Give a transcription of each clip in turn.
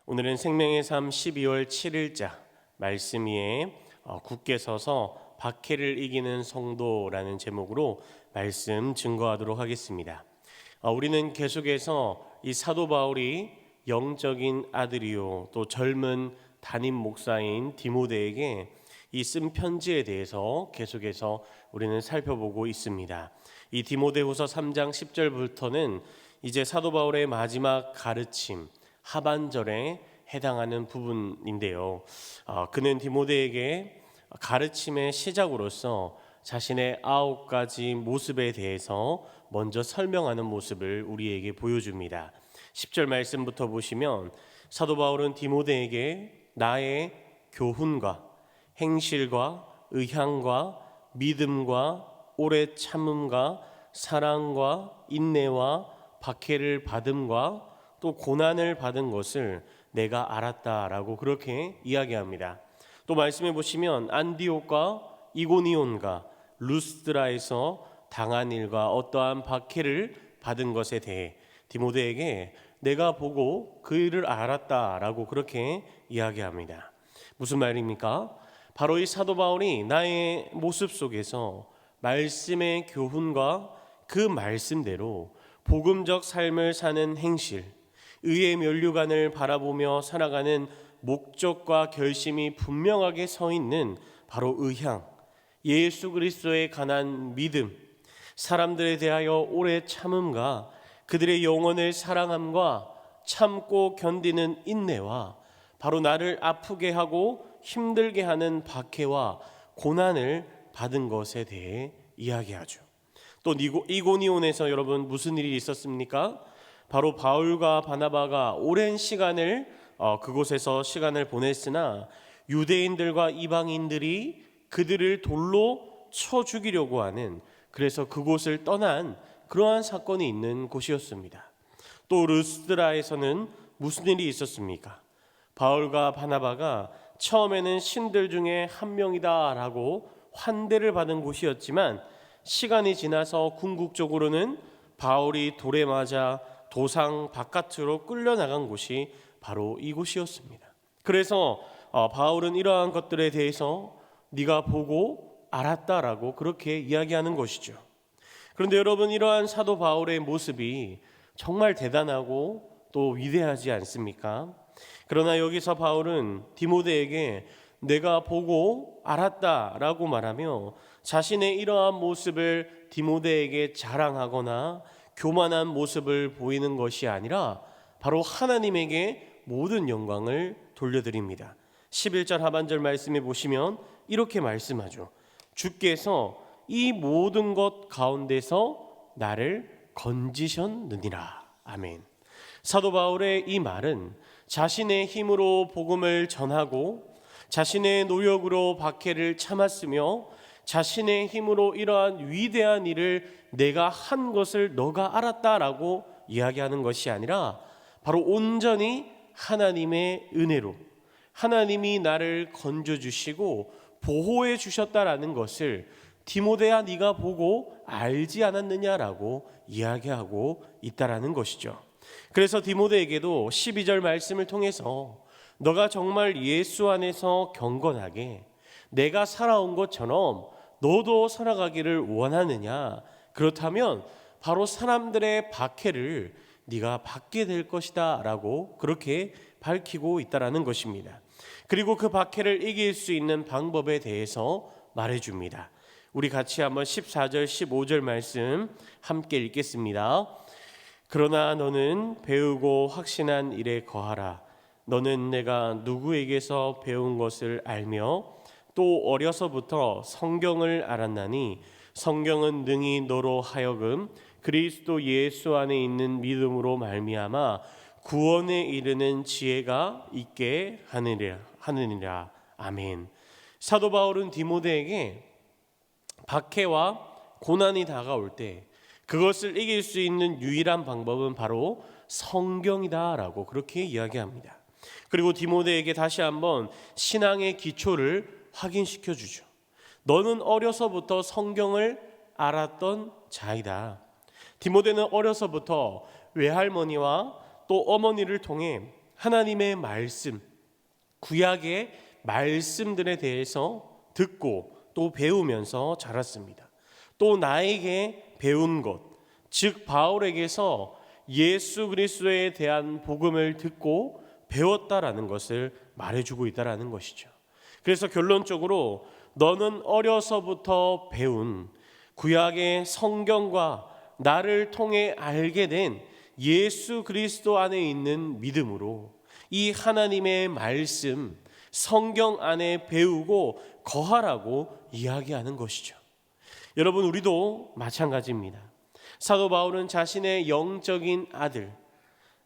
오늘은 생명의 삶 12월 7일자 말씀 위에 굳게 서서 박해를 이기는 성도라는 제목으로 말씀 증거하도록 하겠습니다. 우리는 계속해서 이 사도 바울이 영적인 아들이요 또 젊은 담임 목사인 디모데에게 이 쓴 편지에 대해서 계속해서 우리는 살펴보고 있습니다. 이 디모데후서 3장 10절부터는 이제 사도 바울의 마지막 가르침 하반절에 해당하는 부분인데요. 그는 디모데에게 가르침의 시작으로서 자신의 9가지 모습에 대해서 먼저 설명하는 모습을 우리에게 보여줍니다. 10절 말씀부터 보시면 사도 바울은 디모데에게 나의 교훈과 행실과 의향과 믿음과 오래 참음과 사랑과 인내와 박해를 받음과 또 고난을 받은 것을 내가 알았다라고 그렇게 이야기합니다. 또 말씀해 보시면 안디옥과 이고니온과 루스드라에서 당한 일과 어떠한 박해를 받은 것에 대해 디모데에게 내가 보고 그 일을 알았다라고 그렇게 이야기합니다. 무슨 말입니까? 바로 이 사도 바울이 나의 모습 속에서 말씀의 교훈과 그 말씀대로 복음적 삶을 사는 행실, 의의 면류관을 바라보며 살아가는 목적과 결심이 분명하게 서 있는 바로 의향, 예수 그리스도에 관한 믿음, 사람들에 대하여 오래 참음과 그들의 영혼을 사랑함과 참고 견디는 인내와 바로 나를 아프게 하고 힘들게 하는 박해와 고난을 받은 것에 대해 이야기하죠. 또 이고니온에서 여러분 무슨 일이 있었습니까? 바로 바울과 바나바가 오랜 시간을 그곳에서 시간을 보냈으나 유대인들과 이방인들이 그들을 돌로 쳐 죽이려고 하는, 그래서 그곳을 떠난 그러한 사건이 있는 곳이었습니다. 또 루스드라에서는 무슨 일이 있었습니까? 바울과 바나바가 처음에는 신들 중에 한 명이다라고 환대를 받은 곳이었지만 시간이 지나서 궁극적으로는 바울이 돌에 맞아 도상 바깥으로 끌려나간 곳이 바로 이곳이었습니다. 그래서 바울은 이러한 것들에 대해서 네가 보고 알았다라고 그렇게 이야기하는 것이죠. 그런데 여러분, 이러한 사도 바울의 모습이 정말 대단하고 또 위대하지 않습니까? 그러나 여기서 바울은 디모데에게 내가 보고 알았다라고 말하며 자신의 이러한 모습을 디모데에게 자랑하거나 교만한 모습을 보이는 것이 아니라 바로 하나님에게 모든 영광을 돌려드립니다. 11절 하반절 말씀에 보시면 이렇게 말씀하죠. 주께서 이 모든 것 가운데서 나를 건지셨느니라. 아멘. 사도 바울의 이 말은 자신의 힘으로 복음을 전하고 자신의 노력으로 박해를 참았으며 자신의 힘으로 이러한 위대한 일을 내가 한 것을 너가 알았다라고 이야기하는 것이 아니라 바로 온전히 하나님의 은혜로 하나님이 나를 건져주시고 보호해 주셨다라는 것을 디모데야 네가 보고 알지 않았느냐라고 이야기하고 있다라는 것이죠. 그래서 디모데에게도 12절 말씀을 통해서 너가 정말 예수 안에서 경건하게 내가 살아온 것처럼 너도 살아가기를 원하느냐? 그렇다면 바로 사람들의 박해를 네가 받게 될 것이다 라고 그렇게 밝히고 있다라는 것입니다. 그리고 그 박해를 이길 수 있는 방법에 대해서 말해줍니다. 우리 같이 한번 14절 15절 말씀 함께 읽겠습니다. 그러나 너는 배우고 확신한 일에 거하라. 너는 내가 누구에게서 배운 것을 알며 또 어려서부터 성경을 알았나니 성경은 능히 너로 하여금 그리스도 예수 안에 있는 믿음으로 말미암아 구원에 이르는 지혜가 있게 하느니라. 아멘. 사도 바울은 디모데에게 박해와 고난이 다가올 때 그것을 이길 수 있는 유일한 방법은 바로 성경이다라고 그렇게 이야기합니다. 그리고 디모데에게 다시 한번 신앙의 기초를 확인시켜 주죠. 너는 어려서부터 성경을 알았던 자이다. 디모데는 어려서부터 외할머니와 또 어머니를 통해 하나님의 말씀, 구약의 말씀들에 대해서 듣고 또 배우면서 자랐습니다. 또 나에게 배운 것, 즉 바울에게서 예수 그리스도에 대한 복음을 듣고 배웠다라는 것을 말해주고 있다라는 것이죠. 그래서 결론적으로 너는 어려서부터 배운 구약의 성경과 나를 통해 알게 된 예수 그리스도 안에 있는 믿음으로 이 하나님의 말씀, 성경 안에 배우고 거하라고 이야기하는 것이죠. 여러분, 우리도 마찬가지입니다. 사도 바울은 자신의 영적인 아들,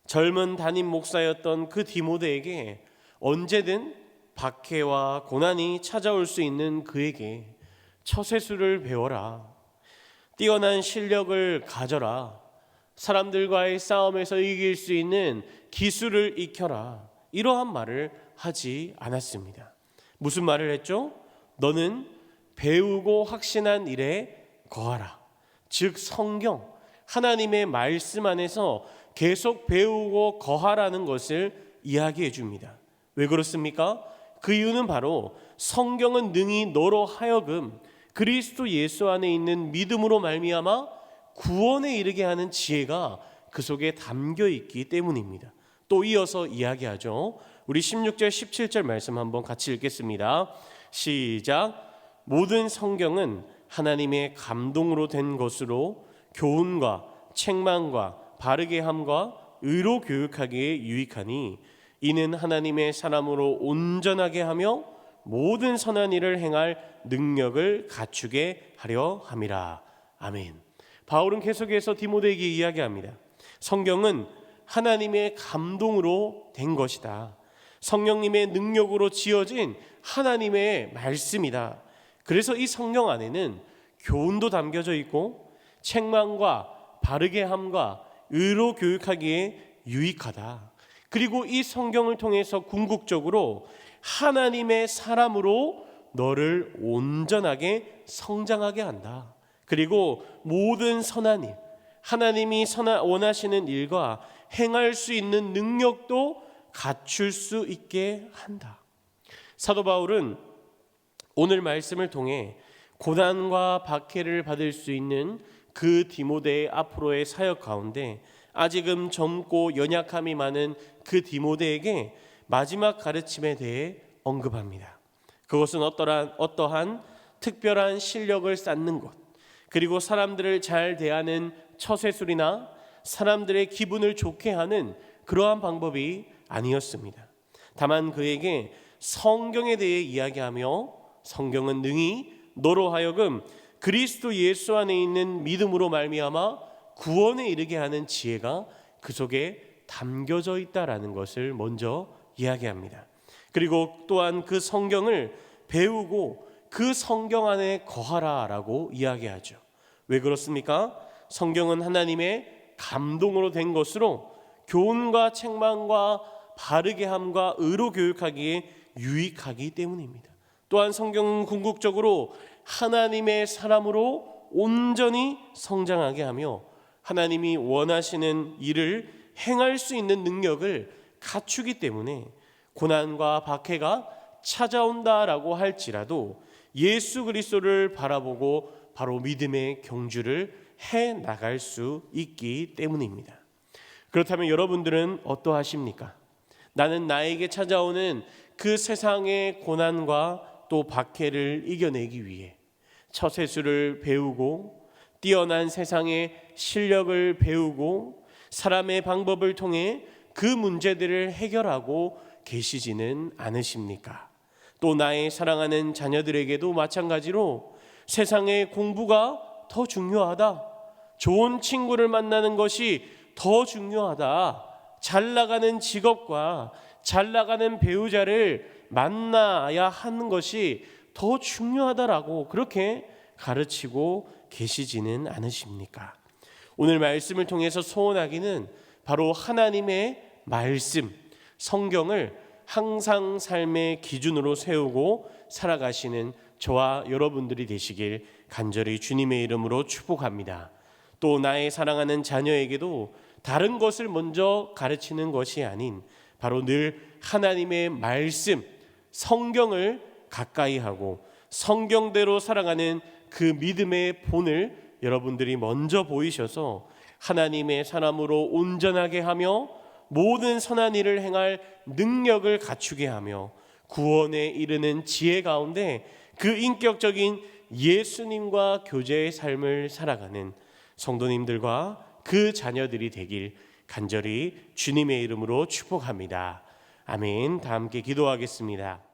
젊은 담임 목사였던 그 디모데에게 언제든 박해와 고난이 찾아올 수 있는 그에게 처세술을 배워라, 뛰어난 실력을 가져라, 사람들과의 싸움에서 이길 수 있는 기술을 익혀라, 이러한 말을 하지 않았습니다. 무슨 말을 했죠? 너는 배우고 확신한 일에 거하라. 즉 성경, 하나님의 말씀 안에서 계속 배우고 거하라는 것을 이야기해 줍니다. 왜 그렇습니까? 그 이유는 바로 성경은 능히 너로 하여금 그리스도 예수 안에 있는 믿음으로 말미암아 구원에 이르게 하는 지혜가 그 속에 담겨 있기 때문입니다. 또 이어서 이야기하죠. 우리 16절 17절 말씀 한번 같이 읽겠습니다. 시작. 모든 성경은 하나님의 감동으로 된 것으로 교훈과 책망과 바르게 함과 의로 교육하기에 유익하니 이는 하나님의 사람으로 온전하게 하며 모든 선한 일을 행할 능력을 갖추게 하려 함이라. 아멘. 바울은 계속해서 디모데에게 이야기합니다. 성경은 하나님의 감동으로 된 것이다. 성령님의 능력으로 지어진 하나님의 말씀이다. 그래서 이 성경 안에는 교훈도 담겨져 있고 책망과 바르게 함과 의로 교육하기에 유익하다. 그리고 이 성경을 통해서 궁극적으로 하나님의 사람으로 너를 온전하게 성장하게 한다. 그리고 모든 선한 일, 하나님이 원하시는 일과 행할 수 있는 능력도 갖출 수 있게 한다. 사도 바울은 오늘 말씀을 통해 고난과 박해를 받을 수 있는 그 디모데의 앞으로의 사역 가운데 아직은 젊고 연약함이 많은 그 디모데에게 마지막 가르침에 대해 언급합니다. 그것은 어떠한 특별한 실력을 쌓는 것, 그리고 사람들을 잘 대하는 처세술이나 사람들의 기분을 좋게 하는 그러한 방법이 아니었습니다. 다만 그에게 성경에 대해 이야기하며 성경은 능히 너로 하여금 그리스도 예수 안에 있는 믿음으로 말미암아 구원에 이르게 하는 지혜가 그 속에 담겨져 있다라는 것을 먼저 이야기합니다. 그리고 또한 그 성경을 배우고 그 성경 안에 거하라라고 이야기하죠. 왜 그렇습니까? 성경은 하나님의 감동으로 된 것으로 교훈과 책망과 바르게 함과 의로 교육하기에 유익하기 때문입니다. 또한 성경은 궁극적으로 하나님의 사람으로 온전히 성장하게 하며 하나님이 원하시는 일을 행할 수 있는 능력을 갖추기 때문에 고난과 박해가 찾아온다라고 할지라도 예수 그리스도를 바라보고 바로 믿음의 경주를 해 나갈 수 있기 때문입니다. 그렇다면 여러분들은 어떠하십니까? 나는 나에게 찾아오는 그 세상의 고난과 또 박해를 이겨내기 위해 처세술을 배우고 뛰어난 세상의 실력을 배우고 사람의 방법을 통해 그 문제들을 해결하고 계시지는 않으십니까? 또 나의 사랑하는 자녀들에게도 마찬가지로 세상의 공부가 더 중요하다, 좋은 친구를 만나는 것이 더 중요하다, 잘 나가는 직업과 잘 나가는 배우자를 만나야 하는 것이 더 중요하다라고 그렇게 가르치고 계시지는 않으십니까? 오늘 말씀을 통해서 소원하기는 바로 하나님의 말씀, 성경을 항상 삶의 기준으로 세우고 살아가시는 저와 여러분들이 되시길 간절히 주님의 이름으로 축복합니다. 또 나의 사랑하는 자녀에게도 다른 것을 먼저 가르치는 것이 아닌 바로 늘 하나님의 말씀, 성경을 가까이 하고 성경대로 살아가는 그 믿음의 본을 여러분들이 먼저 보이셔서 하나님의 사람으로 온전하게 하며 모든 선한 일을 행할 능력을 갖추게 하며 구원에 이르는 지혜 가운데 그 인격적인 예수님과 교제의 삶을 살아가는 성도님들과 그 자녀들이 되길 간절히 주님의 이름으로 축복합니다. 아멘. 다 함께 기도하겠습니다.